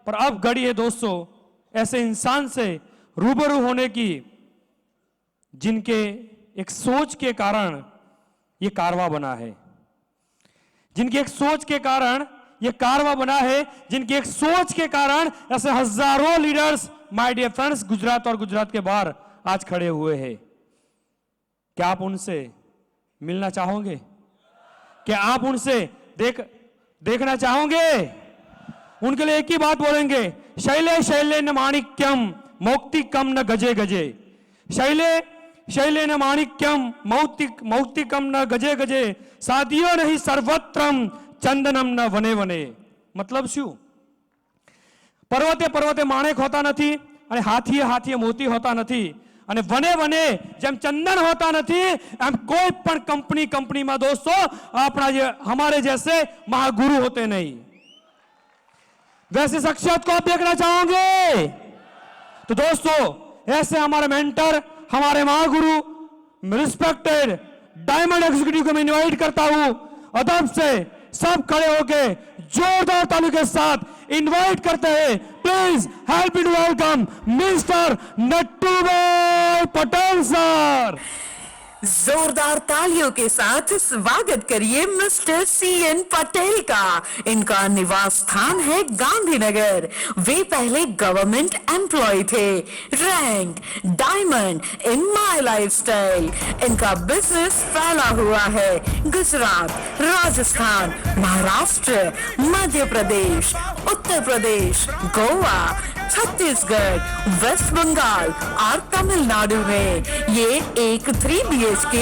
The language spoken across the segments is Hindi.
पर अब घड़ी है दोस्तों ऐसे इंसान से रूबरू होने की जिनके एक सोच के कारण ये कारवा बना है, जिनकी एक सोच के कारण ये कारवा बना है, जिनकी एक सोच के कारण ऐसे हजारों leaders my dear friends Gujarat और गुजरात के बाहर आज खड़े हुए हैं। क्या आप उनसे मिलना चाहोगे? क्या आप उनसे देखना चाहोगे? उनके लिए एक ही बात बोलेंगे, शैले शैले न माणिक्यम मौक्तिकम न गजे गजे। शैले शैले न माणिक्यम मौक्तिकम न गजे गजे, सादियो नहीं सर्वत्रम चंदनम न वने वने। मतलब શું? પર્વતે પર્વતે માણેક હોતા નથી અને હાથીએ હાથીએ મોતી હોતા નથી અને વને વને જેમ ચંદન હોતા નથી એમ કોઈ પણ કંપનીમાં दोस्तों अपना हमारे जैसे महागुरु होते नहीं। वैसे शख्सियत को आप देखना चाहोगे? तो दोस्तों ऐसे हमारे मेंटर, हमारे महागुरु, रिस्पेक्टेड डायमंड एग्जीक्यूटिव को मैं इनवाइट करता हूं अदब से सब खड़े होके जोरदार ताली के साथ इनवाइट करते हैं। Please help me to welcome mister Nattubhai Patel sir. जोरदार तालियों के साथ स्वागत करिए मिस्टर CN पटेल का। इनका निवास स्थान है गांधीनगर। वे पहले गवर्नमेंट एम्प्लॉय थे, rank diamond in my lifestyle. इनका बिजनेस फैला हुआ है गुजरात, राजस्थान, महाराष्ट्र, मध्य प्रदेश, उत्तर प्रदेश, गोवा, छत्तीसगढ़, वेस्ट बंगाल और तमिलनाडु में। ये एक 3 BHK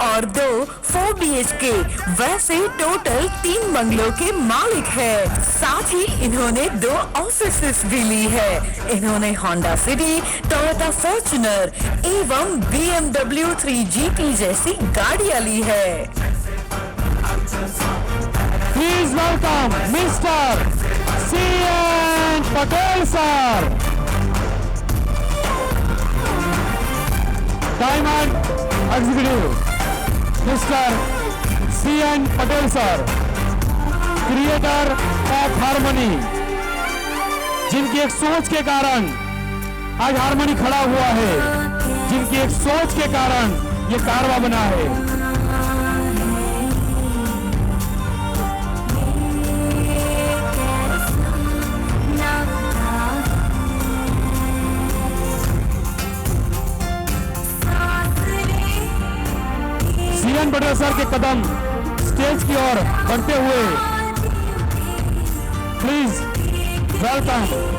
और 2 4 BHK वैसे टोटल 3 बंगलों के मालिक है। साथ ही इन्होंने 2 ऑफिसेस भी ली है। इन्होंने होंडा सिटी, टोयोटा फॉर्च्यूनर एवं BMW 3 GT जैसी गाड़ियां ली है। Please welcome mister CN Patel sir. Diamond executive mister CN Patel sir, creator of harmony, जिनकी एक सोच के कारण आज हार्मनी खड़ा हुआ है, जिनकी एक सोच के कारण ये कारवा बना है। CN पटेल सर के कदम स्टेज की ओर बढ़ते हुए प्लीज वेलकम।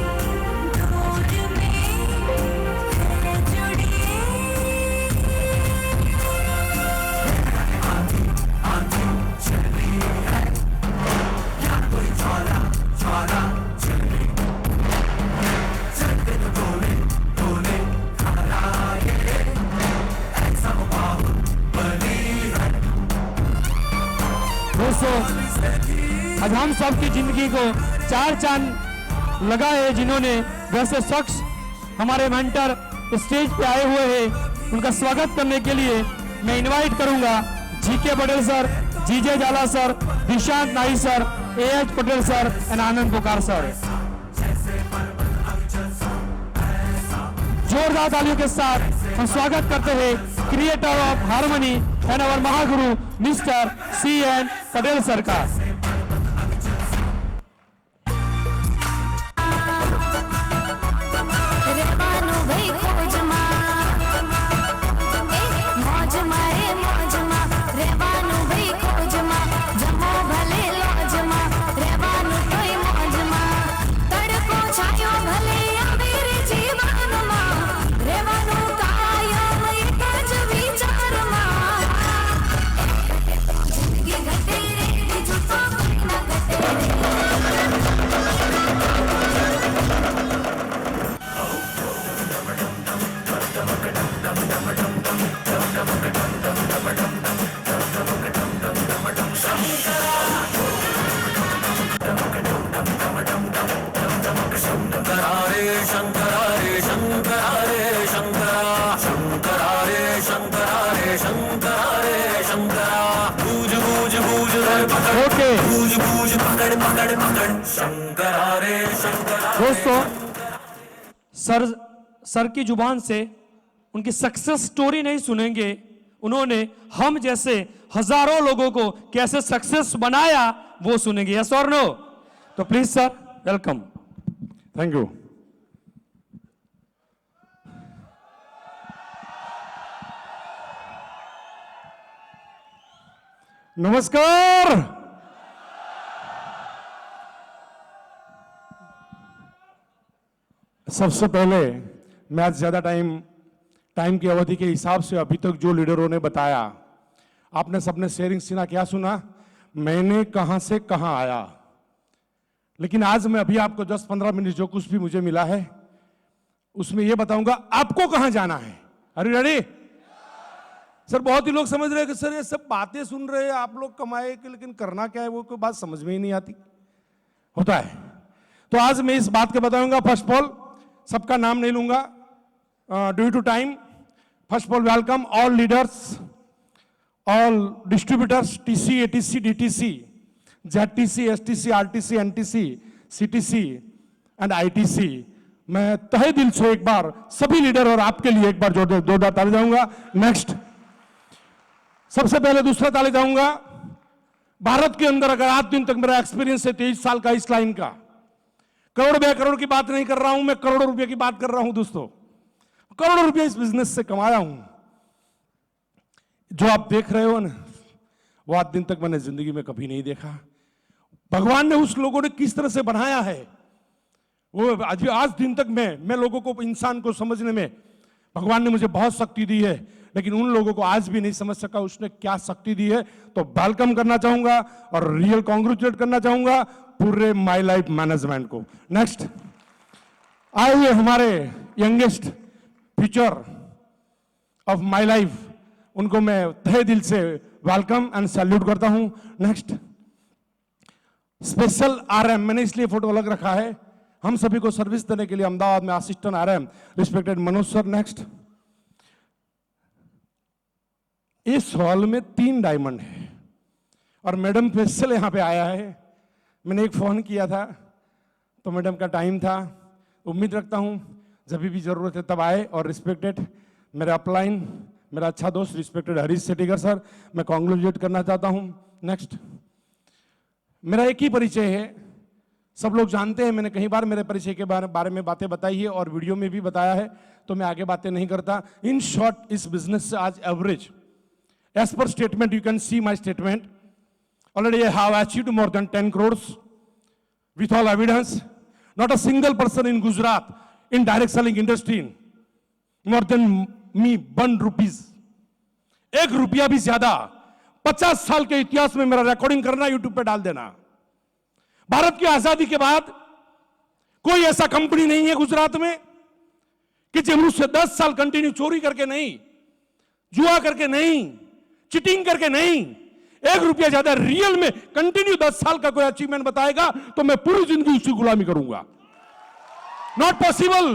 दोस्तों आज हम सबकी जिंदगी को 4 चांद लगा है, जिन्होंने वैसे शख्स हमारे मेंटर स्टेज पे आए हुए हैं। उनका स्वागत करने के लिए मैं इनवाइट करूंगा GK Patel sir, GJ Jala sir, Dishant Nai sir, AH Patel sir and Anand Pukar sir. जोरदार तालियों के साथ हम स्वागत करते हैं creator of harmony and our Mahaguru mister CN Patel sir का। Okay. दोस्तों, सर की जुबान से उनकी सक्सेस स्टोरी नहीं सुनेंगे, उन्होंने हम जैसे हजारों लोगों को कैसे सक्सेस बनाया वो सुनेंगे। यस और नो? तो please sir, welcome. Thank you. नमस्कार। सबसे पहले मैं आज ज्यादा टाइम की अवधि के हिसाब से अभी तक जो लीडरों ने बताया, आपने सबने शेयरिंग सीना क्या सुना, मैंने कहां से कहां आया। लेकिन आज मैं अभी आपको 10-15 मिनट जो कुछ भी मुझे मिला है उसमें यह बताऊंगा आपको कहां जाना है। अरे रेडी? सर बहुत ही लोग समझ रहे हैं कि सर ये सब बातें सुन रहे हैं आप लोग कमाए कि, लेकिन करना क्या है वो कोई बात समझ में ही नहीं आती होता है। तो आज मैं इस बात के बताऊंगा। फर्स्ट ऑफ ऑल, सबका नाम नहीं लूंगा due to time. First of all, welcome all leaders, all distributors, TC, ATC, DTC, ZTC, STC, RTC, NTC, CTC and ITC. मैं तहे दिल से एक बार सभी लीडर और आपके लिए एक बार जोरदार ताली जाऊंगा। नेक्स्ट, सबसे पहले दूसरा ताली जाऊंगा। भारत के अंदर अगर आज दिन तक मेरा एक्सपीरियंस है 23 साल का इस लाइन का, करोड़ बे करोड़ की बात नहीं कर रहा हूं मैं, करोड़ों रुपए की बात कर रहा हूं दोस्तों। करोड़ों रुपए इस बिजनेस से कमाया हूं। जो आप देख रहे हो ना, वो आज दिन तक मैंने जिंदगी में कभी नहीं देखा। भगवान ने उस लोगों ने किस तरह से बनाया है वो आज दिन तक मैं लोगों को, इंसान को समझने में भगवान ने मुझे बहुत शक्ति दी है, लेकिन उन लोगों को आज भी नहीं समझ सका उसने क्या शक्ति दी है। तो वेलकम करना चाहूंगा और रियल कांग्रेचुलेट करना चाहूंगा पूरे माई लाइफ मैनेजमेंट को। नेक्स्ट, आए हुए हमारे youngest future of my life, उनको मैं तहे दिल से वेलकम एंड सैल्यूट करता हूं। नेक्स्ट, स्पेशल आरएम, मैंने इसलिए फोटो अलग रखा है, हम सभी को सर्विस देने के लिए अहमदाबाद में assistant RM respected Manoj sir. Next, इस हॉल में 3 डायमंड है और मैडम स्पेशल यहां पे आया है। मैंने एक फोन किया था तो मैडम का टाइम था, उम्मीद रखता हूं जब भी जरूरत है तब आए। और रिस्पेक्टेड मेरा अपलाइन, मेरा अच्छा दोस्त रिस्पेक्टेड हरीश सेठीकर सर, मैं कांग्रेचुलेट करना चाहता हूं। नेक्स्ट, मेरा एक ही परिचय है, सब लोग जानते हैं, मैंने कई बार मेरे परिचय के बारे में बातें बताई है और वीडियो में भी बताया है, तो मैं आगे बातें नहीं करता। इन शॉर्ट, इस बिजनेस से आज average as per statement, you can see my statement, already I have achieved more than 10 crores with all evidence. Not a single person in Gujarat in direct selling industry more than me 1 rupees, 1 रुपया भी ज्यादा। 50 साल के इतिहास में मेरा रिकॉर्डिंग करना, यूट्यूब पे डाल देना। भारत की आजादी के बाद कोई ऐसा कंपनी नहीं है गुजरात में कि जो मुझसे 10 साल कंटिन्यू चोरी करके नहीं, जुआ करके नहीं, चिटिंग करके नहीं, 1 रुपया ज्यादा रियल में कंटिन्यू 10 साल का कोई अचीवमेंट बताएगा तो मैं पूरी जिंदगी उसकी गुलामी करूंगा। Not possible.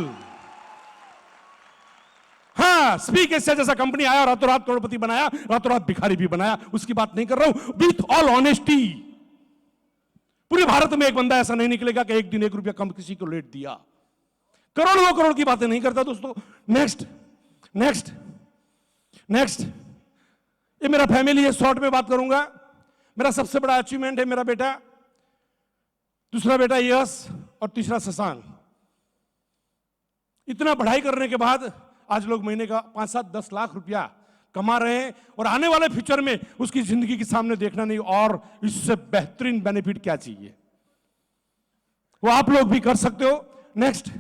हाँ, स्पीक एशिया जैसा कंपनी आया, रातों रात करोड़पति बनाया, रातों रात भिखारी भी बनाया, उसकी बात नहीं कर रहा हूं। विथ ऑल ऑनेस्टी, पूरे भारत में एक बंदा ऐसा नहीं निकलेगा कि एक दिन 1 रुपया कम किसी को लेट दिया। करोड़ों करोड़ की बातें नहीं करता दोस्तों। नेक्स्ट नेक्स्ट नेक्स्ट, ये मेरा फैमिली है, शॉर्ट में बात करूंगा। मेरा सबसे बड़ा अचीवमेंट है मेरा बेटा, दूसरा बेटा यश और तीसरा शशांक। इतना पढ़ाई करने के बाद आज लोग महीने का 5-7-10 लाख रुपया कमा रहे हैं और आने वाले फ्यूचर में उसकी जिंदगी के सामने देखना नहीं, और इससे बेहतरीन बेनिफिट क्या चाहिए, वो आप लोग भी कर सकते हो। नेक्स्ट,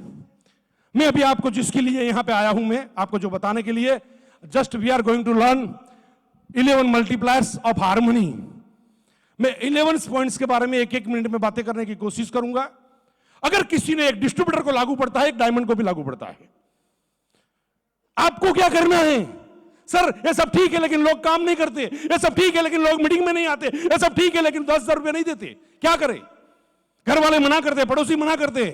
मैं अभी आपको जिसके लिए यहां पे आया हूं, मैं आपको जो बताने के लिए, just we are going to learn 11 multipliers of harmony. मैं 11 पॉइंट्स के बारे में 1-1 मिनट में बातें करने की कोशिश करूंगा। अगर किसी ने एक डिस्ट्रीब्यूटर को लागू पड़ता है, एक डायमंड को भी लागू पड़ता है। आपको क्या करना है? सर ये सब ठीक है लेकिन लोग काम नहीं करते, ये सब ठीक है लेकिन लोग मीटिंग में नहीं आते, ये सब ठीक है लेकिन 10,000 रुपए नहीं देते, क्या करें? घर वाले मना करते, पड़ोसी मना करते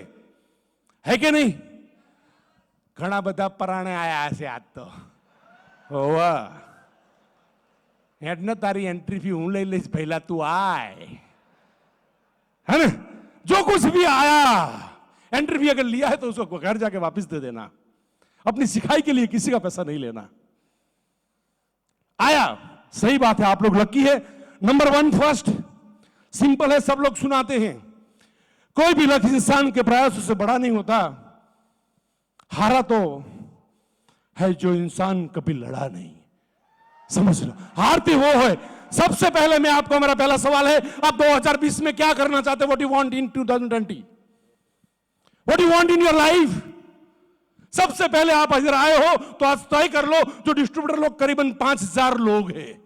है कि नहीं? घना बधा पराणे आया हशे आज तो હેડ ને તારી એન્ટ્રી ફી હું લઈ લઈશ, પહેલા તું આય, હે ને? जो कुछ भी आया, एंट्री भी अगर लिया है तो उसको घर जाके वापस दे देना। अपनी सिखाई के लिए किसी का पैसा नहीं लेना। आया, सही बात है, आप लोग लकी है। नंबर 1 फर्स्ट, सिंपल है, सब लोग सुनाते हैं। कोई भी लक्ष्य इंसान के प्रयासों से बड़ा नहीं होता। हारा तो है जो इंसान कभी लड़ा नहीं। समझ लो, हारते वो है। सबसे पहले मैं आपको, मेरा पहला सवाल है, आप 2020 में क्या करना चाहते हो? What you want in 2020? What you want in your life? सबसे पहले आप इधर आए हो तो आज तय कर लो। जो डिस्ट्रीब्यूटर लोग करीबन 5000 लोग हैं,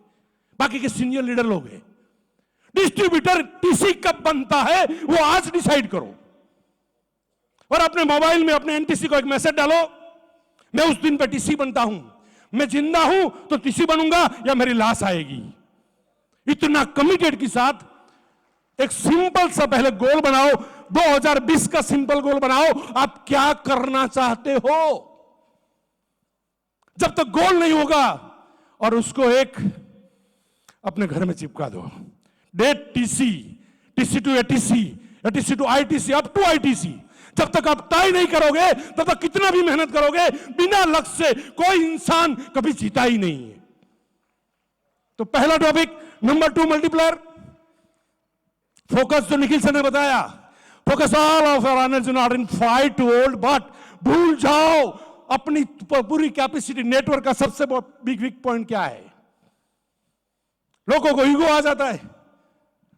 बाकी के सीनियर लीडर लोग हैं। डिस्ट्रीब्यूटर टीसी कब बनता है वो आज डिसाइड करो, और अपने मोबाइल में अपने एनटीसी को एक मैसेज डालो, मैं उस दिन पे टीसी बनता हूं। मैं जिंदा हूं तो टीसी बनूंगा या मेरी लाश आएगी। इतना कमिटेड के साथ एक सिंपल सा पहले गोल बनाओ। 2020 का सिंपल गोल बनाओ, आप क्या करना चाहते हो। जब तक गोल नहीं होगा, और उसको एक अपने घर में चिपका दो, date TC, TC to ATC, ATC to ITC, up to ITC. जब तक आप तय नहीं करोगे, तब तक कितना भी मेहनत करोगे, बिना लक्ष्य से कोई इंसान कभी जीता ही नहीं है। तो पहला टॉपिक। नंबर 2, मल्टीप्लायर फोकस, जो निखिल सर ने बताया। Focus all of your energy not in fight to hold, but भूल जाओ अपनी पूरी कैपेसिटी। नेटवर्क का सबसे बिग वीक पॉइंट क्या है? लोगों को ईगो आ जाता है,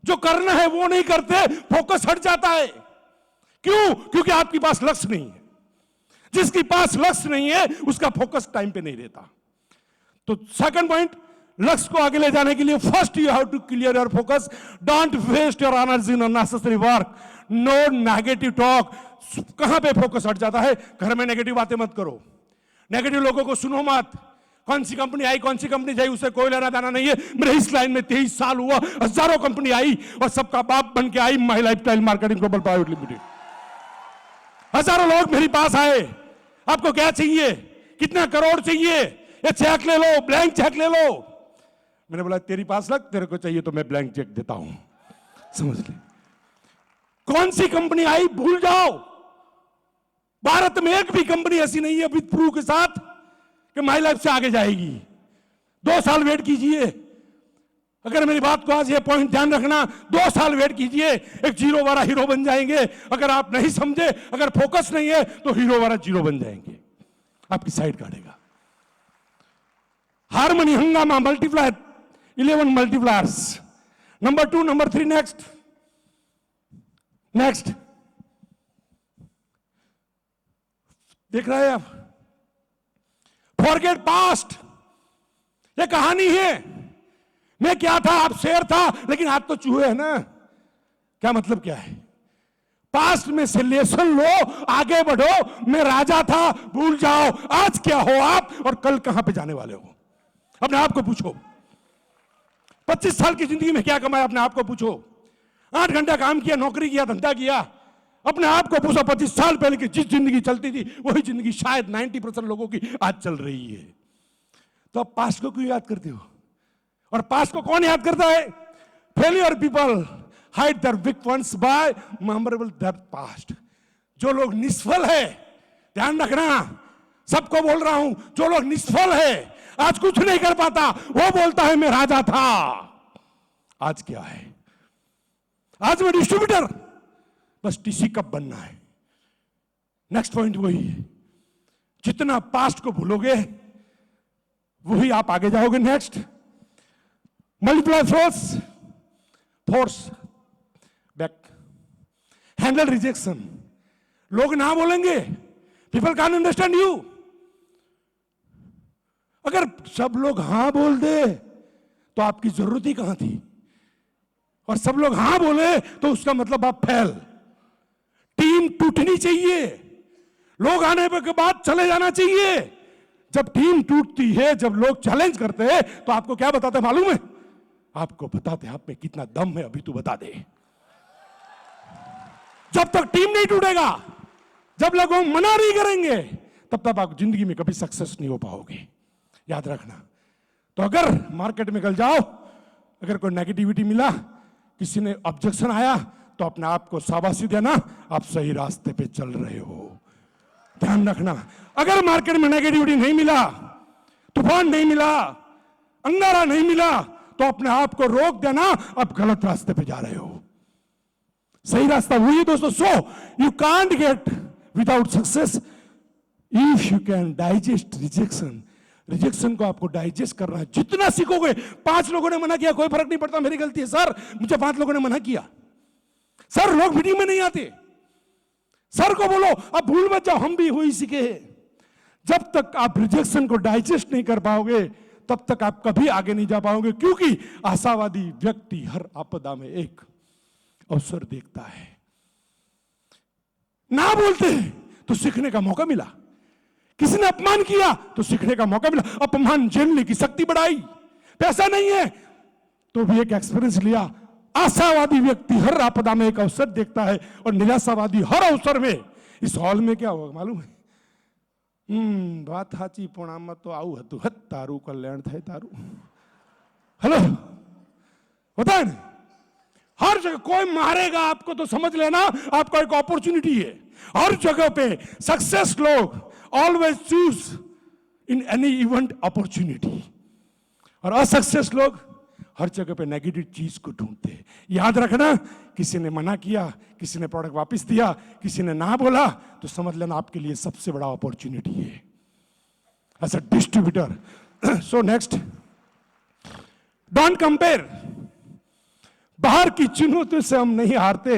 जो करना है वो नहीं करते, फोकस हट जाता है। क्यों? क्योंकि आपके पास लक्ष्य नहीं है। जिसके पास लक्ष्य नहीं है उसका फोकस टाइम पे नहीं रहता। तो सेकंड पॉइंट, लक्ष्य को आगे ले जाने के लिए first you have to clear your focus. Don't waste your energy on unnecessary work, no negative talk. कहां पे फोकस हट जाता है? घर में नेगेटिव बातें मत करो, नेगेटिव लोगों को सुनो मत। कौन सी कंपनी आई, कौन सी कंपनी जाई, उससे कोई लेना देना नहीं है। मेरे इस लाइन में 23 साल हुआ, हजारों कंपनी आई और सबका बाप बन के I my lifestyle marketing global private limited. हजारों लोग मेरे पास आए, आपको क्या चाहिए, कितना करोड़ चाहिए, ये चेक ले लो, ब्लैंक चेक ले लो। मैंने बोला तेरी पास लग, तेरे को चाहिए तो मैं ब्लैंक चेक देता हूं। समझ ले, कौन सी कंपनी आई भूल जाओ। भारत में एक भी कंपनी ऐसी नहीं है विद प्रूफ के साथ कि माई लाइफ से आगे जाएगी। 2 साल वेट कीजिए। अगर मेरी बात को आज ये पॉइंट ध्यान रखना, 2 साल वेट कीजिए, एक जीरो वाला हीरो बन जाएंगे। अगर आप नहीं समझे, अगर फोकस नहीं है तो हीरो वाला जीरो बन जाएंगे, आपकी साइड काटेगा। हारमोनी, हंगामा, multiplier, 11 multipliers. Number 2, number 3, next देख रहे हैं आप? Forget past. ये कहानी है, मैं क्या था, आप शेर था, लेकिन आज तो चूहे है ना। क्या मतलब क्या है? पास्ट में से लेसन लो, आगे बढ़ो। मैं राजा था, भूल जाओ आज क्या हो आप और कल कहां पे जाने वाले हो। अपने आप को पूछो, 25 साल की जिंदगी में क्या कमाया, अपने आप को पूछो। 8 घंटा काम किया, नौकरी किया, धंधा किया, अपने आप को पूछो 25 साल पहले की जिस जिंदगी चलती थी वही जिंदगी शायद 90% लोगों की आज चल रही है। तो आप पास्ट को क्यों याद करते हो? और पास्ट को कौन याद करता है? Failure people hide their weak points by memorable their past. जो लोग निष्फल है, ध्यान रखना, सबको बोल रहा हूं, जो लोग निष्फल है, आज कुछ नहीं कर पाता, वो बोलता है मैं राजा था। आज क्या है? आज मैं डिस्ट्रीब्यूटर, बस टीसी कब बनना है। नेक्स्ट पॉइंट वही है, जितना पास्ट को भूलोगे वही आप आगे जाओगे। Next, multiply force back, handle rejection. लोग ना बोलेंगे, पीपल कैन अंडरस्टैंड यू। अगर सब लोग हां बोल दे तो आपकी जरूरत ही कहां थी, और सब लोग हां बोले तो उसका मतलब आप फेल। टीम टूटनी चाहिए, लोग आने के बाद चले जाना चाहिए। जब टीम टूटती है, जब लोग चैलेंज करते हैं, तो आपको क्या बताते हैं मालूम है? आपको बताते हैं आप में कितना दम है, अभी तू बता दे। जब तक टीम नहीं टूटेगा, जब लोग मना नहीं करेंगे, तब तक आप जिंदगी में कभी सक्सेस नहीं हो पाओगे, याद रखना। तो अगर मार्केट में कल जाओ, अगर कोई नेगेटिविटी मिला, किसी ने ऑब्जेक्शन आया, तो अपने आप को शाबाशी देना, आप सही रास्ते पे चल रहे हो। ध्यान रखना, अगर मार्केट में नेगेटिविटी नहीं मिला, तूफान नहीं मिला, अंगारा नहीं मिला, तो अपने आप को रोक देना, आप गलत रास्ते पे जा रहे हो। सही रास्ता वही है दोस्तों। So you can't get without success if you can digest rejection. Rejection को आपको डाइजेस्ट करना है, जितना सीखोगे। 5 लोगों ने मना किया, कोई फर्क नहीं पड़ता, मेरी गलती है सर, मुझे 5 लोगों ने मना किया। सर लोग मीटिंग में नहीं आते, सर को बोलो अब भूल मत जाओ, हम भी वही सीखे हैं। जब तक आप रिजेक्शन को डाइजेस्ट नहीं कर पाओगे, तब तक आप कभी आगे नहीं जा पाओगे, क्योंकि आशावादी व्यक्ति हर आपदा में एक अवसर देखता है। ना बोलते हैं तो सीखने का मौका मिला, किसी ने अपमान किया तो सीखने का मौका मिला, अपमान झेलने की शक्ति बढ़ाई। पैसा नहीं है तो भी एक एक्सपीरियंस लिया। आशावादी व्यक्ति हर आपदा में एक अवसर देखता है, और निराशावादी हर अवसर में। इस हॉल में क्या होगा मालूम है? बात साची, पण आमां तो आવું હતું, તારું કલ્યાણ થાય તારું। हेलो, होता है ना? हर जगह कोई मारेगा आपको तो समझ लेना आपको एक अपॉर्चुनिटी है। हर जगह पे सक्सेस लोग always choose in any event opportunity, और असक्सेस लोग हर जगह पे नेगेटिव चीज को ढूंढते हैं। याद रखना, किसी ने मना किया, किसी ने प्रोडक्ट वापस दिया, किसी ने ना बोला, तो समझ लेना आपके लिए सबसे बड़ा अपॉर्चुनिटी है as a distributor. So next, don't compare. बाहर की चुनौतियों से हम नहीं हारते,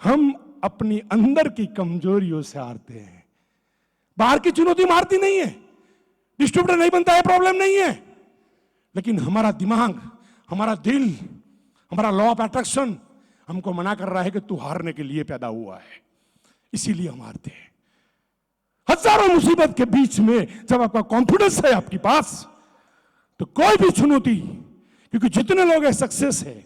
हम अपनी अंदर की कमजोरियों से हारते हैं। बाहर की चुनौती मारती नहीं है, डिस्ट्रीब्यूटर नहीं बनता है, प्रॉब्लम नहीं है, लेकिन हमारा दिमाग, हमारा दिल, हमारा लॉ ऑफ अट्रैक्शन हमको मना कर रहा है कि तू हारने के लिए पैदा हुआ है, इसीलिए हम हारते हैं। हजारों मुसीबत के बीच में जब आपका कॉन्फिडेंस है आपके पास, तो कोई भी चुनौती, क्योंकि जितने लोग हैं सक्सेस है,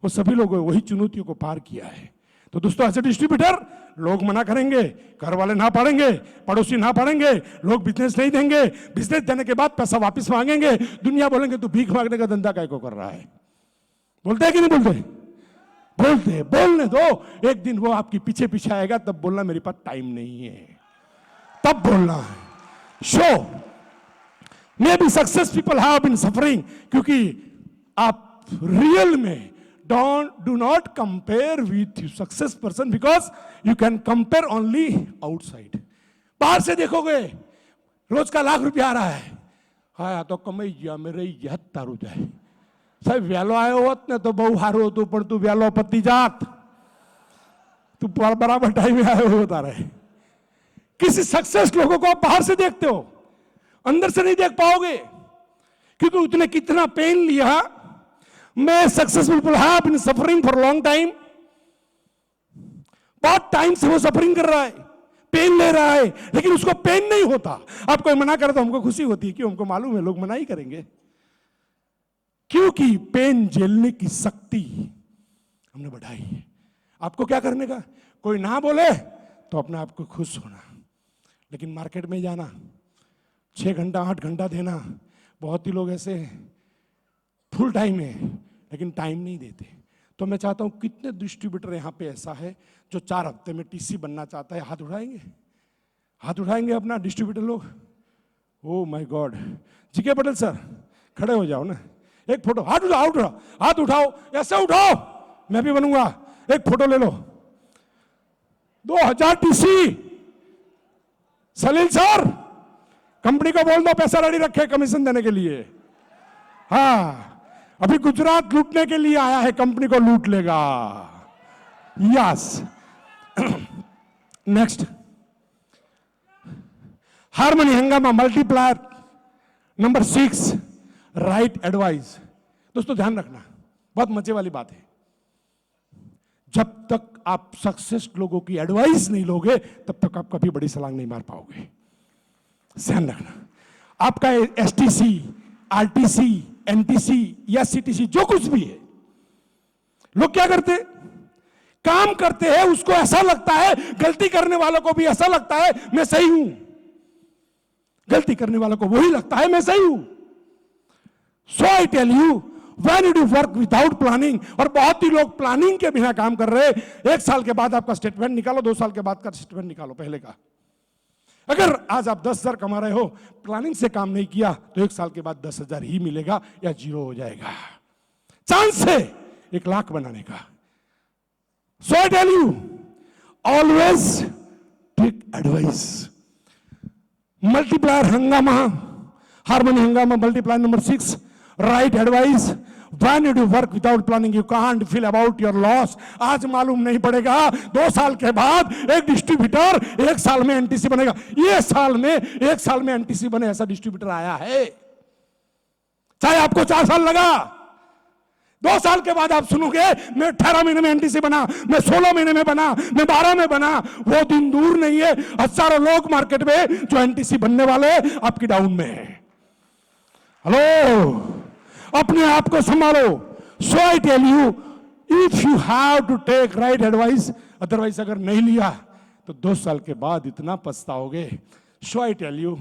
वो सभी लोगों ने वही चुनौतियों को पार किया है। तो दोस्तों, एज ए डिस्ट्रीब्यूटर लोग मना करेंगे, घर वाले ना पढ़ेंगे, पड़ोसी ना पढ़ेंगे, लोग बिजनेस नहीं देंगे, बिजनेस देने के बाद पैसा वापस मांगेंगे, दुनिया बोलेंगे तू भीख मांगने का धंधा काय को कर रहा है। बोलते हैं कि नहीं बोलते? बोलते, बोलने दो। एक दिन वो आपकी पीछे पीछे आएगा, तब बोलना मेरे पास टाइम नहीं है, तब बोलना है। Show may be success people have been suffering, क्योंकि आप रियल में do not compare with success person, because you can compare only outside। बाहर से देखोगे रोज का ₹1,00,000 आ रहा है, हाँ तो कमाई गया, मेरे यह तारू जाए साहब, वेलो आयो होत ने तो बहु हारू होतुं, पण तू वेलो पति जात, तू बराबर टाइम में आयो होता रहे। किसी सक्सेस लोगों को आप बाहर से देखते हो, अंदर से नहीं देख पाओगे, क्योंकि उसने कितना पेन लिया। मैं successful people have been suffering for long time, बहुत टाइम से वो सफरिंग कर रहा है, पेन ले रहा है, लेकिन उसको पेन नहीं होता। आप कोई मना करे तो हमको खुशी होती है, क्यों? हमको मालूम है लोग मना ही करेंगे, क्योंकि पेन झेलने की शक्ति हमने बढ़ाई है। आपको क्या करने का? कोई ना बोले तो अपने आप को खुश होना, लेकिन मार्केट में जाना, 6 घंटा 8 घंटा देना। बहुत ही लोग ऐसे फुल टाइम है लेकिन टाइम नहीं देते। तो मैं चाहता हूं, कितने डिस्ट्रीब्यूटर यहां पे ऐसा है जो 4 हफ्ते में टीसी बनना चाहता है? हाथ उठाएंगे, हाथ उठाएंगे अपना डिस्ट्रीब्यूटर लोग। Oh my God, GK Patel sir खड़े हो जाओ ना, एक फोटो। हाथ उठाओ, उठाओ, हाथ उठाओ, ऐसे उठाओ, मैं भी बनूंगा। एक फोटो ले लो। 2000 टीसी। सलील सर, कंपनी को बोल दो पैसा रेडी रखे कमीशन देने के लिए। हाँ, अभी गुजरात लूटने के लिए आया है, कंपनी को लूट लेगा। Yes. Next, harmony Hungama multiplier. Number 6, right advice. दोस्तों ध्यान रखना, बहुत मजे वाली बात है। जब तक आप सक्सेस लोगों की एडवाइस नहीं लोगे, तब तक आप कभी बड़ी छलांग नहीं मार पाओगे। ध्यान रखना, आपका एसटीसी, आरटीसी, एनटीसी या सीटीसी जो कुछ भी है, लोग क्या करते? काम करते हैं, उसको ऐसा लगता है, गलती करने वालों को भी ऐसा लगता है मैं सही हूं, गलती करने वालों को वही लगता है मैं सही हूं। So I tell you, when you do work without planning, और बहुत ही लोग प्लानिंग के बिना काम कर रहे हैं। 1 साल के बाद आपका स्टेटमेंट निकालो, 2 साल के बाद का स्टेटमेंट निकालो पहले का। अगर आज आप 10,000 कमा रहे हो, प्लानिंग से काम नहीं किया, तो 1 साल के बाद 10,000 ही मिलेगा या 0 हो जाएगा। चांस है 1 लाख बनाने का। So I tell you, always take advice. Multiplier Hungama, harmony Hungama multiplier number 6, right advice. When you do work without planning, you can't feel about your loss. आज मालूम नहीं पड़ेगा, 2 साल के बाद एक डिस्ट्रीब्यूटर 1 साल में एनटीसी बनेगा। ये साल में 1 साल में एनटीसी बने ऐसा डिस्ट्रीब्यूटर आया है, चाहे आपको 4 साल लगा। 2 साल के बाद आप सुनोगे मैं 18 महीने में एनटीसी बना, मैं 16 महीने में बना, मैं 12 में बना। वो दिन दूर नहीं है, हजारों लोग मार्केट में जो एनटीसी बनने वाले आपकी डाउन में है। हेलो, अपने आप को संभालो। So I tell you, if you have to take right advice, otherwise अगर नहीं लिया तो 2 साल के बाद इतना पछताओगे। So I tell you,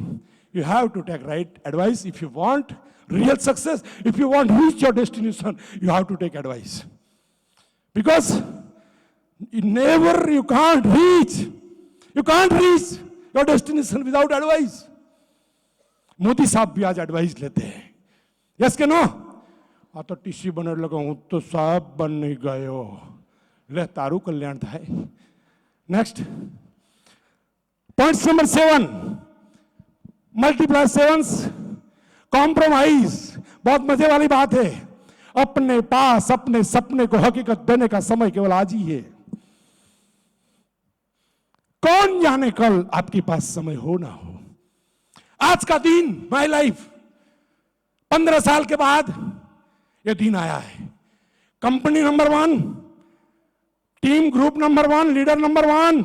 you have to take right advice if you want real success. If you want to reach your destination, you have to take advice, because you can't reach your destination without advice. Modi साहब भी आज एडवाइस लेते हैं, यस के नो? तो टीसी बने लगा हूं तो साहब बन नहीं गए हो, ले तारू कल्याण था। Next point number 7, multiply 7, compromise. बहुत मजे वाली बात है, अपने पास अपने सपने को हकीकत देने का समय केवल आज ही है। कौन जाने कल आपके पास समय हो ना हो। आज का दिन, माय लाइफ, 15 साल के बाद यह दिन आया है। Company number 1, team group number 1, leader number 1।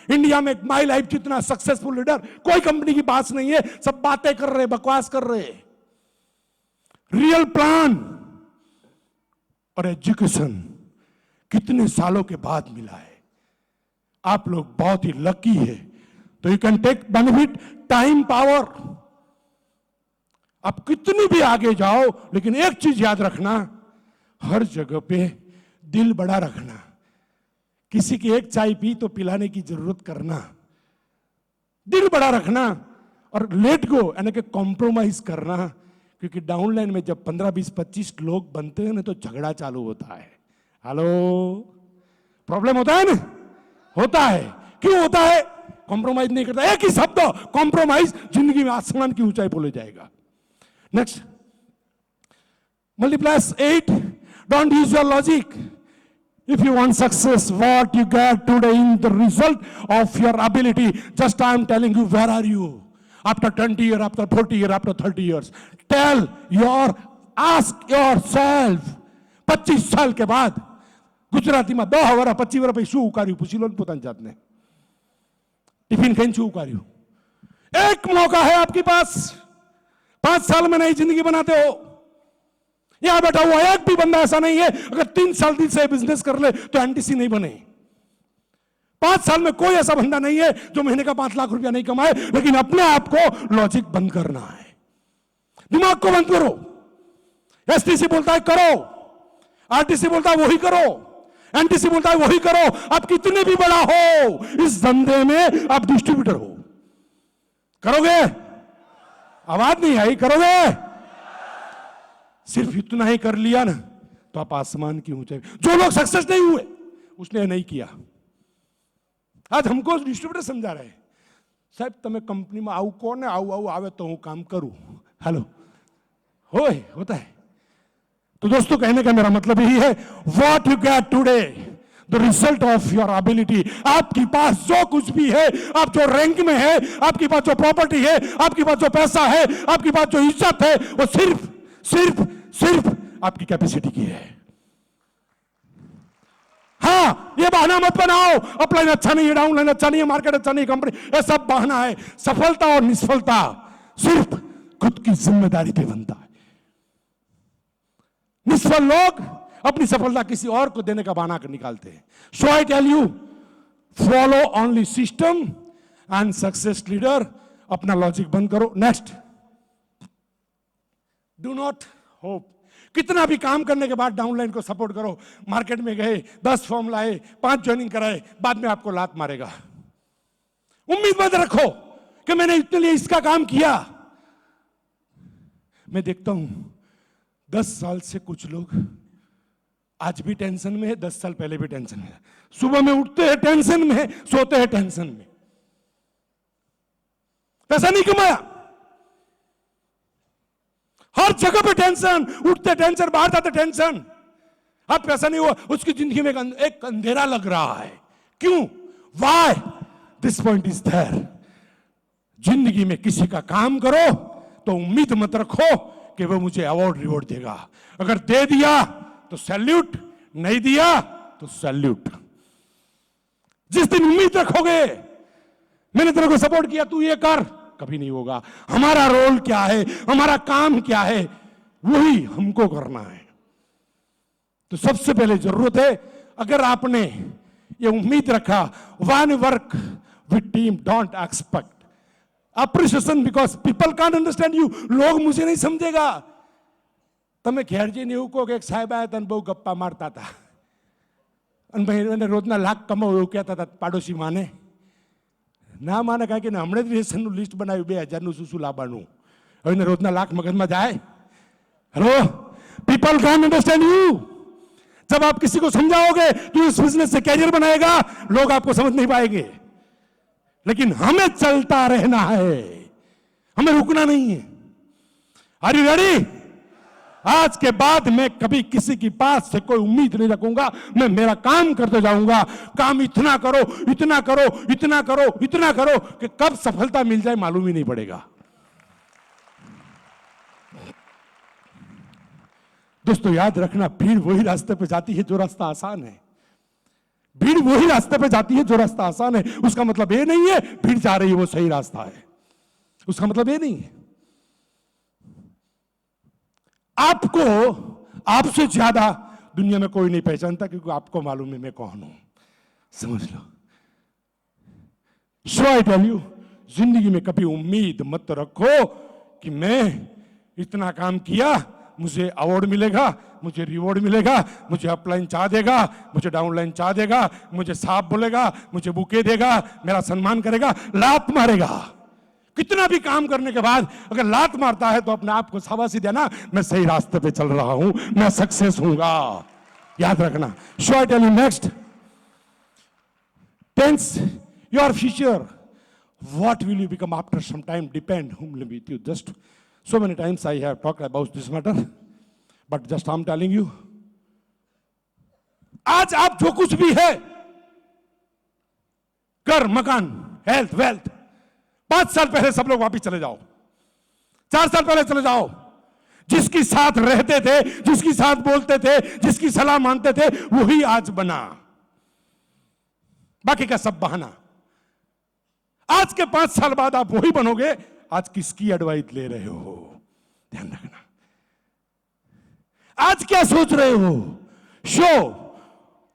India में माय लाइफ जितना सक्सेसफुल लीडर कोई कंपनी की बात नहीं है, सब बातें कर रहे, बकवास कर रहे। रियल प्लान और एजुकेशन कितने सालों के बाद मिला है। आप लोग बहुत ही लकी है, तो you can take benefit time power. आप कितनी भी आगे जाओ, लेकिन एक चीज याद रखना, हर जगह पे दिल बड़ा रखना। किसी की एक चाय पी तो पिलाने की जरूरत करना, दिल बड़ा रखना, और लेट गो यानी कि कॉम्प्रोमाइज करना। क्योंकि डाउनलाइन में जब 15, 20, 25 लोग बनते हैं ना, तो झगड़ा चालू होता है। हेलो, प्रॉब्लम होता है ना? होता है। क्यों होता है? कॉम्प्रोमाइज नहीं करता। एक ही शब्द कॉम्प्रोमाइज जिंदगी में आसमान की ऊंचाई पर ले जाएगा। Next, multiply 8, don't use your logic. If you want success, what you get today in the result of your ability. Just I am telling you, where are you? After 20 years, after 40 years, after 30 years. Ask yourself. 25 साल के बाद गुजराती में 2 हवारा 25 वर्ष पे शू उकार्यू पूछी लो पोतानी जातने। टिफिन खाइन शू उकार्यू। एक मौका है आपके पास, 5 साल में नई जिंदगी बनाते हो। यहां बैठा हुआ एक भी बंदा ऐसा नहीं है, अगर 3 साल दिन से बिजनेस कर ले तो एनटीसी नहीं बने। 5 साल में कोई ऐसा बंदा नहीं है जो महीने का 5 लाख रुपया नहीं कमाए, लेकिन अपने आप को लॉजिक बंद करना है, दिमाग को बंद करो। एसटीसी बोलता है करो, आरटीसी बोलता है वही करो, एनटीसी बोलता है वही करो। आप कितने भी बड़ा हो, इस धंधे में आप डिस्ट्रीब्यूटर हो। करोगे? आवाज नहीं आई, करोगे? सिर्फ इतना ही कर लिया ना तो आप आसमान की ऊंचाई। जो लोग सक्सेस नहीं हुए उसने नहीं किया। आज हमको डिस्ट्रीब्यूटर समझा रहे, साहब તમે કંપનીમાં આવું કોને આવું આવે તો હું કામ કરું। हेलो, होता है। तो दोस्तों, कहने का मेरा मतलब यही है, what you get today, the result of your ability. आपके पास जो कुछ भी है, आप जो रैंक में है, आपके पास जो प्रॉपर्टी है, आपके पास जो पैसा है, आपके पास जो इज्जत है, वो सिर्फ आपकी कैपेसिटी की है। हाँ, ये बहाना मत बनाओ, अपलाइन अच्छा नहीं है, डाउनलाइन अच्छा नहीं है, मार्केट अच्छा नहीं है, कंपनी, ये सब बहाना है। सफलता और निष्फलता सिर्फ खुद की जिम्मेदारी पे बनता है। निष्फल लोग अपनी सफलता किसी और को देने का बहाना कर निकालते हैं। So I tell you, follow only system and success leader. अपना लॉजिक बंद करो। Next, do not hope. कितना भी काम करने के बाद डाउनलाइन को सपोर्ट करो, मार्केट में गए 10 फॉर्म लाए, 5 ज्वाइनिंग कराए, बाद में आपको लात मारेगा। उम्मीद मत रखो कि मैंने इतने लिए इसका काम किया। मैं देखता हूं 10 साल से कुछ लोग आज भी टेंशन में है, 10 साल पहले भी टेंशन में है। सुबह में उठते हैं टेंशन में, सोते हैं टेंशन में। पैसा नहीं कमाया, हर जगह पे टेंशन, उठते टेंशन, बाहर जाते टेंशन। अब पैसा नहीं हुआ, उसकी जिंदगी में एक अंधेरा लग रहा है। क्यों? Why? This point is there. जिंदगी में किसी का काम करो तो उम्मीद मत रखो कि वो मुझे अवार्ड रिवॉर्ड देगा। अगर दे दिया तो सैल्यूट, नहीं दिया तो सैल्यूट। जिस दिन उम्मीद रखोगे मैंने तेरे को सपोर्ट किया, तू ये कर, कभी नहीं होगा। हमारा रोल क्या है, हमारा काम क्या है, वही हमको करना है। तो सबसे पहले जरूरत है, अगर आपने ये उम्मीद रखा, one work with team, don't expect appreciation because people can't understand you. लोग मुझे नहीं समझेगा। તમે ઘેરજી ને એવું કહો કે એક સાહેબ આવ્યા હતા ને બહુ ગપ્પા મારતા હતા અને ભાઈ એને રોજના લાખ કમાવું એવું કહેતા હતા પાડોશી માને ના માને, કારણ કે હમણાં જ રેશનનું લિસ્ટ બનાવ્યું 2000નું શું શું લાવવાનું, હવે એને રોજના લાખ મગજમાં જાય। Hello, people can understand you. जब आप किसी को समझाओगे तो इस बिजनेस से कैरियर बनाएगा, लोग आपको समझ नहीं पाएंगे। लेकिन हमें चलता रहना है, हमें रुकना नहीं है। Are you ready? आज के बाद मैं कभी किसी की पास से कोई उम्मीद नहीं रखूंगा। मैं मेरा काम करते जाऊंगा। काम इतना करो, इतना करो, इतना करो, इतना करो कि कब सफलता मिल जाए मालूम ही नहीं पड़ेगा। दोस्तों याद रखना, भीड़ वही रास्ते पे जाती है जो रास्ता आसान है। भीड़ वही रास्ते पे जाती है जो रास्ता आसान है। उसका मतलब ये नहीं है भीड़ जा रही है वो सही रास्ता है, उसका मतलब ये नहीं है। आपको आपसे ज्यादा दुनिया में कोई नहीं पहचानता, क्योंकि आपको मालूम है मैं कौन हूं। समझ लो। सो आई टेल यू, जिंदगी में कभी उम्मीद मत रखो कि मैं इतना काम किया मुझे अवार्ड मिलेगा, मुझे रिवॉर्ड मिलेगा, मुझे अपलाइन चाह देगा, मुझे डाउनलाइन चाह देगा, मुझे साहब बोलेगा, मुझे बुके देगा, मेरा सम्मान करेगा। लात मारेगा। कितना भी काम करने के बाद अगर लात मारता है तो अपने आप को शाबाशी देना, मैं सही रास्ते पे चल रहा हूं, मैं सक्सेस हूंगा। याद रखना। So I tell you next, tense your future, what will you become after some time depend whom live with you। Just so many times I have talked about this matter, but just I'm telling you, आज आप जो कुछ भी है, घर, मकान, हेल्थ, वेल्थ, 5 साल पहले सब लोग वापिस चले जाओ, 4 साल पहले चले जाओ। जिसकी साथ रहते थे, जिसकी साथ बोलते थे, जिसकी सलाह मानते थे, वही आज बना, बाकी का सब बहाना। आज के 5 साल बाद आप वही बनोगे। आज किसकी एडवाइस ले रहे हो, ध्यान रखना। आज क्या सोच रहे हो? So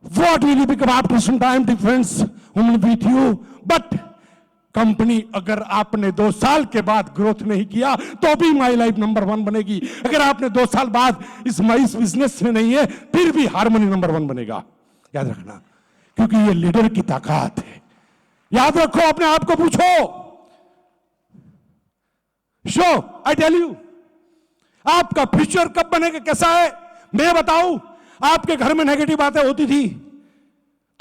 what will you become after some time difference whom with you. But company अगर आपने 2 साल के बाद ग्रोथ नहीं किया तो भी माई लाइफ नंबर 1 बनेगी। अगर आपने 2 साल बाद इस बिजनेस में नहीं है फिर भी हार्मनी नंबर 1 बनेगा। याद रखना, क्योंकि ये लीडर की ताकत है। याद रखो, अपने आप को पूछो। शो आई टेल यू, आपका फ्यूचर कब बनेगा, कैसा है मैं बताऊं। आपके घर में नेगेटिव बातें होती थी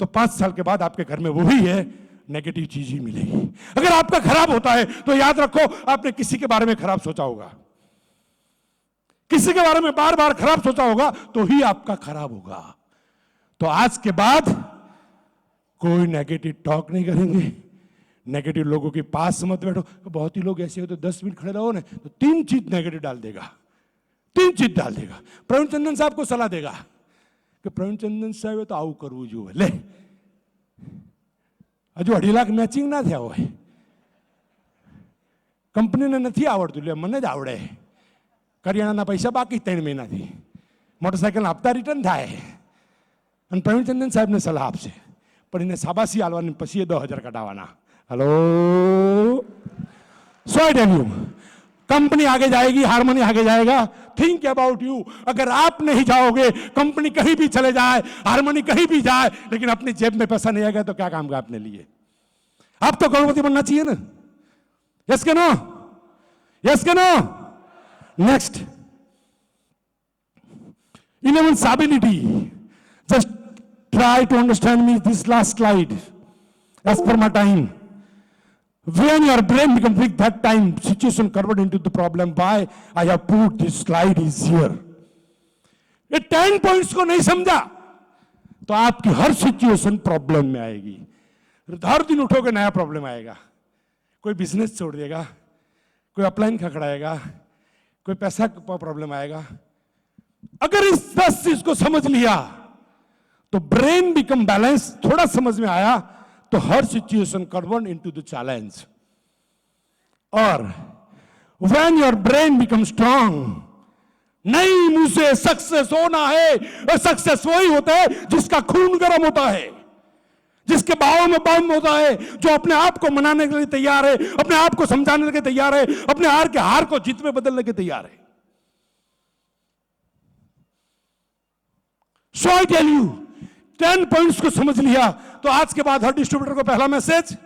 तो 5 साल के बाद आपके घर में वही है, नेगेटिव चीज ही मिलेगी। अगर आपका खराब होता है तो याद रखो आपने किसी के बारे में खराब सोचा होगा, किसी के बारे में बार बार खराब सोचा होगा तो ही आपका खराब होगा। तो आज के बाद कोई नेगेटिव टॉक नहीं करेंगे, नेगेटिव लोगों के पास मत बैठो। बहुत ही लोग ऐसे होते 10 मिनट खड़े रहो ना तो 3 चीज नेगेटिव डाल देगा, 3 चीज डाल देगा। प्रवीण चंदन साहब को सलाह देगा कि प्रवीण चंदन साहब तो आવું કરવું જોઈએ, ले હજુ 2.5 લાખ મેચિંગ ના થયા હોય, કંપનીને નથી આવડતું, લે મને જ આવડે, કરિયાણાના પૈસા બાકી 3 મહિનાથી, મોટરસાઇકલના હપ્તા રિટર્ન થાય, અને પ્રવીણ ચંદન સાહેબને સલાહ આપશે, પણ એને શાબાશી આલવાની, પછી 10,000 કઢાવવાના। Hello, so I tell you, company आगे जाएगी, हार्मनी आगे जाएगा, थिंक अबाउट यू। अगर आप नहीं जाओगे, कंपनी कहीं भी चले जाए, हारमोनी कहीं भी जाए, लेकिन अपनी जेब में पैसा नहीं आएगा तो क्या काम का अपने लिए? आप तो करोड़पति बनना चाहिए ना। यस के नो? यस के no? Next, 11th ability. Just try to understand me this last slide as per my time. When your brain becomes weak, that time situation converted into the problem. Why I have put this slide is here. ये 10 points को नहीं समझा तो आपकी हर सिचुएशन प्रॉब्लम में आएगी। हर दिन उठोगे नया प्रॉब्लम आएगा। कोई बिजनेस छोड़ देगा, कोई अपलाइन खकड़ाएगा, कोई पैसा का प्रॉब्लम आएगा। अगर इस 10 चीज को समझ लिया तो ब्रेन बिकम बैलेंस, थोड़ा समझ में आया तो हर situation convert into the challenge. और when your brain become strong, नहीं मुझे सक्सेस होना है, और सक्सेस वही होता है जिसका खून गर्म होता है, जिसके बाहों में बम होता है, जो अपने आप को मनाने के लिए तैयार है, अपने आप को समझाने के लिए तैयार है, अपने हार के हार को जीत में बदलने के तैयार है। सो आई टेल यू, 10 पॉइंट्स को समझ लिया तो आज के बाद हर डिस्ट्रीब्यूटर को पहला मैसेज,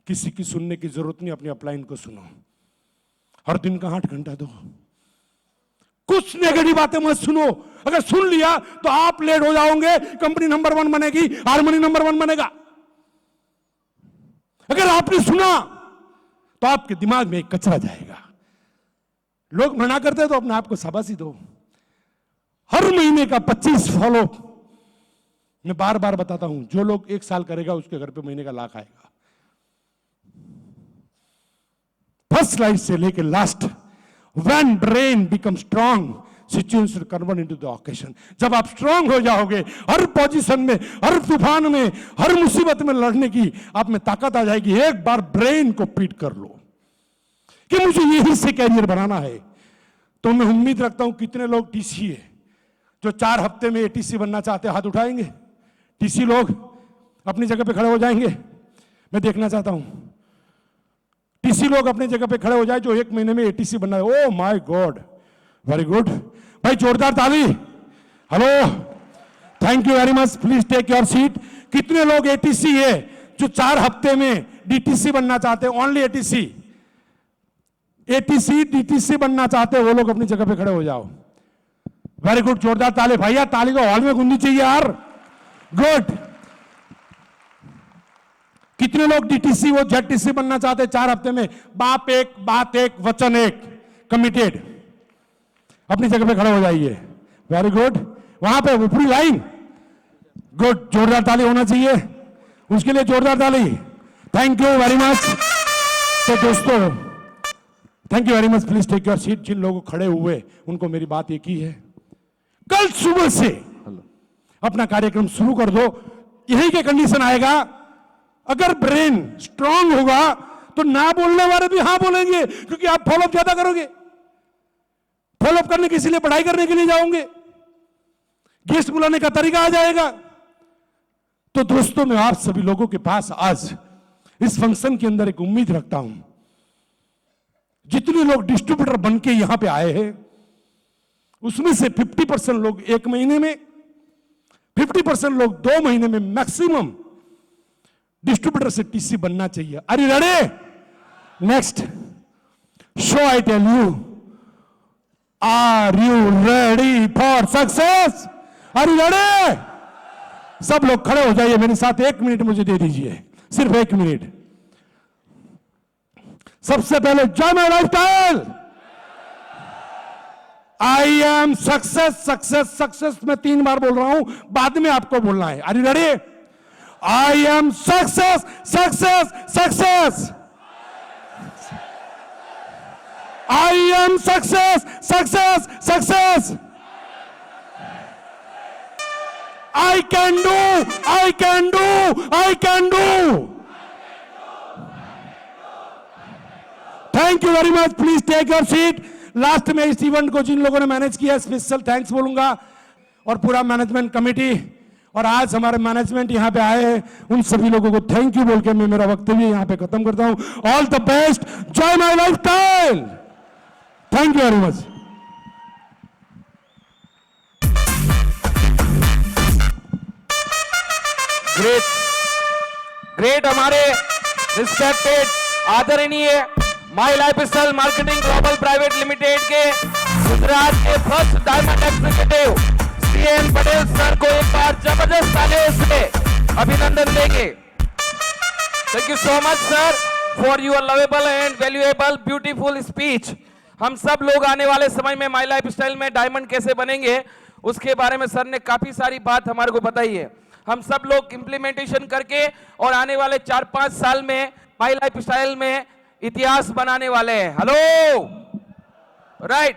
किसी की सुनने की जरूरत नहीं, अपनी अपलाइन को सुनो। हर दिन का 8 घंटा दो, कुछ नेगेटिव बातें मत सुनो। अगर सुन लिया तो आप लेट हो जाओगे, कंपनी नंबर 1 बनेगी, हारमोनी नंबर 1 बनेगा। अगर आपने सुना तो आपके दिमाग में एक कचरा जाएगा। लोग मना करते हैं तो अपने आप को शाबाशी दो। हर महीने का 25 फॉलो, मैं बार बार बताता हूं, जो लोग 1 साल करेगा उसके घर पे महीने का लाख आएगा। फर्स्ट स्लाइड से लेके last, when brain become strong, situation convert into the occasion. जब आप स्ट्रांग हो जाओगे, हर पोजीशन में, हर तूफान में, हर मुसीबत में लड़ने की आप में ताकत आ जाएगी। एक बार ब्रेन को पीट कर लो कि मुझे यही से कैरियर बनाना है। तो मैं उम्मीद रखता हूं कितने लोग टीसी है जो 4 हफ्ते में एटीसी बनना चाहते हैं, हाथ उठाएंगे। टीसी लोग अपनी जगह पे खड़े हो जाएंगे, मैं देखना चाहता हूं। टीसी लोग अपनी जगह पे खड़े हो जाए जो 1 महीने में एटीसी बनना है। Oh my god, very good भाई, जोरदार ताली। Hello, thank you very much, please take your seat. कितने लोग एटीसी है जो 4 हफ्ते में डीटीसी बनना चाहते हैं? ओनली एटीसी, एटीसी डीटीसी बनना चाहते हैं वो लोग अपनी जगह पे खड़े हो जाओ। वेरी गुड, जोरदार ताली भैया, ताली को हॉल में गूंजनी चाहिए यार। गुड। कितने लोग डीटीसी वो जेडटीसी बनना चाहते हैं 4 हफ्ते में? बाप एक, बात एक, वचन एक, कमिटेड। अपनी जगह पे खड़े हो जाइए। वेरी गुड, वहां पे ऊपरी लाइन। गुड, जोरदार ताली होना चाहिए उसके लिए, जोरदार ताली। Thank you very much. तो दोस्तों, thank you very much, please take your seat. जिन लोगों खड़े हुए उनको मेरी बात एक ही है, कल सुबह से अपना कार्यक्रम शुरू कर दो। यही के कंडीशन आएगा, अगर ब्रेन स्ट्रांग होगा तो ना बोलने वाले भी हां बोलेंगे, क्योंकि आप फॉलोअप ज्यादा करोगे। फॉलोअप करने के इसलिए पढ़ाई करने के लिए जाओगे, गेस्ट बुलाने का तरीका आ जाएगा। तो दोस्तों, मैं आप सभी लोगों के पास आज इस फंक्शन के अंदर एक उम्मीद रखता हूं। जितने लोग डिस्ट्रीब्यूटर बन के यहां पे आए हैं उसमें से 50% लोग 1 महीने में, 50% लोग 2 महीने में मैक्सिमम डिस्ट्रीब्यूटर से टीसी बनना चाहिए। Are you ready? Next, so I tell you, are you ready for success? Are you ready? सब लोग खड़े हो जाइए मेरे साथ। 1 मिनट मुझे दे दीजिए, सिर्फ 1 मिनट। सबसे पहले जय my lifestyle. I am success, success, success मैं 3 बार बोल रहा हूं, बाद में आपको बोलना है। Are you ready? I am success, success, success. I am success, success, success. I can do, I can do, I can do. Thank you very much, please take your seat. Last में इस इवेंट को जिन लोगों ने मैनेज किया स्पेशल थैंक्स बोलूंगा, और पूरा मैनेजमेंट कमेटी, और आज हमारे मैनेजमेंट यहां पे आए हैं उन सभी लोगों को थैंक यू बोल के मैं मेरा वक्तव्य यहां पे खत्म करता हूं। ऑल द बेस्ट, जय my lifestyle. Thank you very much. Great हमारे रिस्पेक्टेड आदरणीय my life style marketing global private limited के गुजरात के first diamond executive CN Patel sir को एक बार जबरदस्त तालियों से अभिनंदन देंगे। Thank you so much sir for your lovable and valuable beautiful speech. हम सब लोग आने वाले समय में माई लाइफ स्टाइल में डायमंड कैसे बनेंगे उसके बारे में सर ने काफी सारी बात हमारे को बताई है। हम सब लोग इंप्लीमेंटेशन करके और आने वाले 4-5 साल में माई लाइफ स्टाइल में इतिहास बनाने वाले हैं। Hello right